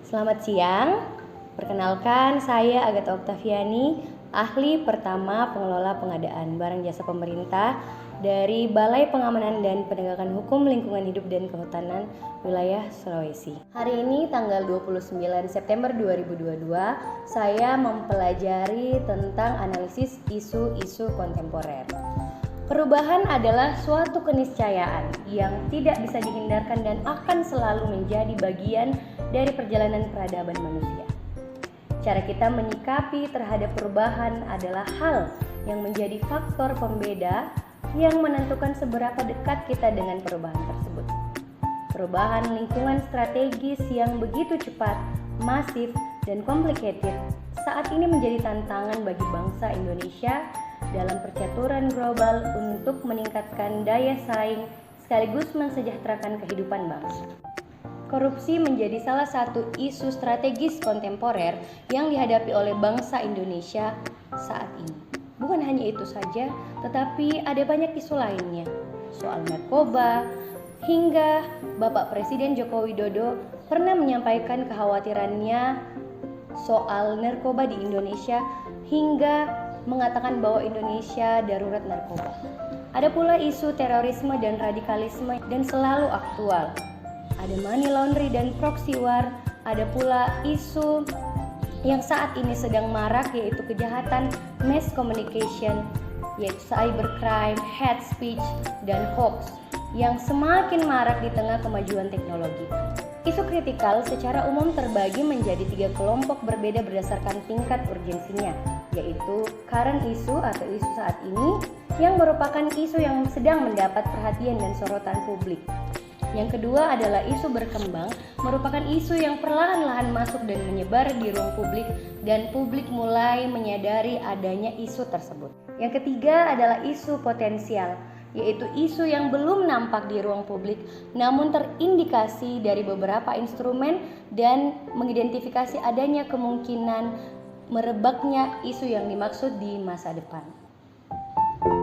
Selamat siang, perkenalkan saya Agatha Oktaviani, ahli pertama pengelola pengadaan barang jasa pemerintah dari Balai Pengamanan dan Penegakan Hukum Lingkungan Hidup dan Kehutanan Wilayah Sulawesi. Hari ini tanggal 29 September 2022, saya mempelajari tentang analisis isu-isu kontemporer. Perubahan adalah suatu keniscayaan yang tidak bisa dihindarkan dan akan selalu menjadi bagian dari perjalanan peradaban manusia. Cara kita menyikapi terhadap perubahan adalah hal yang menjadi faktor pembeda yang menentukan seberapa dekat kita dengan perubahan tersebut. Perubahan lingkungan strategis yang begitu cepat, masif, dan complicated saat ini menjadi tantangan bagi bangsa Indonesia dalam percaturan global untuk meningkatkan daya saing sekaligus mensejahterakan kehidupan bangsa. Korupsi menjadi salah satu isu strategis kontemporer yang dihadapi oleh bangsa Indonesia saat ini. Bukan hanya itu saja, tetapi ada banyak isu lainnya, soal narkoba, hingga Bapak Presiden Joko Widodo pernah menyampaikan kekhawatirannya soal narkoba di Indonesia hingga mengatakan bahwa Indonesia darurat narkoba. Ada pula isu terorisme dan radikalisme dan selalu aktual. Ada money laundry dan proxy war. Ada pula isu yang saat ini sedang marak, yaitu kejahatan mass communication, yaitu cybercrime, hate speech, dan hoax yang semakin marak di tengah kemajuan teknologi. Isu kritikal secara umum terbagi menjadi 3 kelompok berbeda berdasarkan tingkat urgensinya, yaitu current issue atau isu saat ini yang merupakan isu yang sedang mendapat perhatian dan sorotan publik. Yang kedua adalah isu berkembang, merupakan isu yang perlahan-lahan masuk dan menyebar di ruang publik dan publik mulai menyadari adanya isu tersebut. Yang ketiga adalah isu potensial, yaitu isu yang belum nampak di ruang publik namun terindikasi dari beberapa instrumen dan mengidentifikasi adanya kemungkinan merebaknya isu yang dimaksud di masa depan.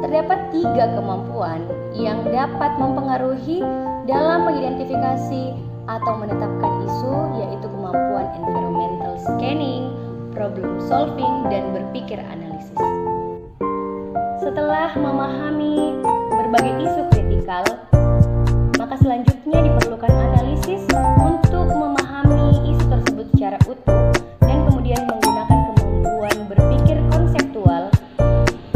Terdapat 3 kemampuan yang dapat mempengaruhi dalam mengidentifikasi atau menetapkan isu, yaitu kemampuan environmental scanning, problem solving, dan berpikir analisis. Setelah memahami berbagai isu kritikal, maka selanjutnya diperlukan analisis untuk memahami isu tersebut secara utuh dan kemudian menggunakan kemampuan berpikir konseptual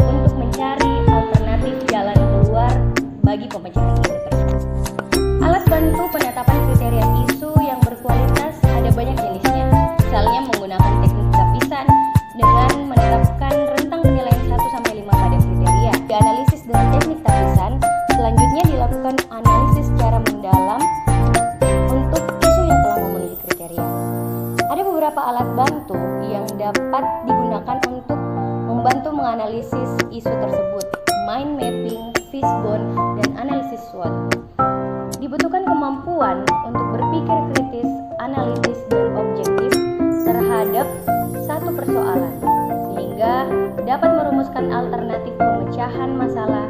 untuk mencari alternatif jalan keluar bagi pemecahan isu tersebut. Alat bantu penetapan kriteria isu yang berkualitas ada banyak jenisnya, misalnya menggunakan teknik tapisan dengan menetapkan rentang penilaian 1-5 pada kriteria. Dianalisis dengan teknik tapisan, selanjutnya dilakukan analisis secara mendalam untuk isu yang telah memenuhi kriteria. Ada beberapa alat bantu yang dapat digunakan untuk membantu menganalisis isu tersebut: mind mapping, fishbone, dan analisis SWOT. Dibutuhkan kemampuan untuk berpikir kritis, analitis, dan objektif terhadap satu persoalan, sehingga dapat merumuskan alternatif pemecahan masalah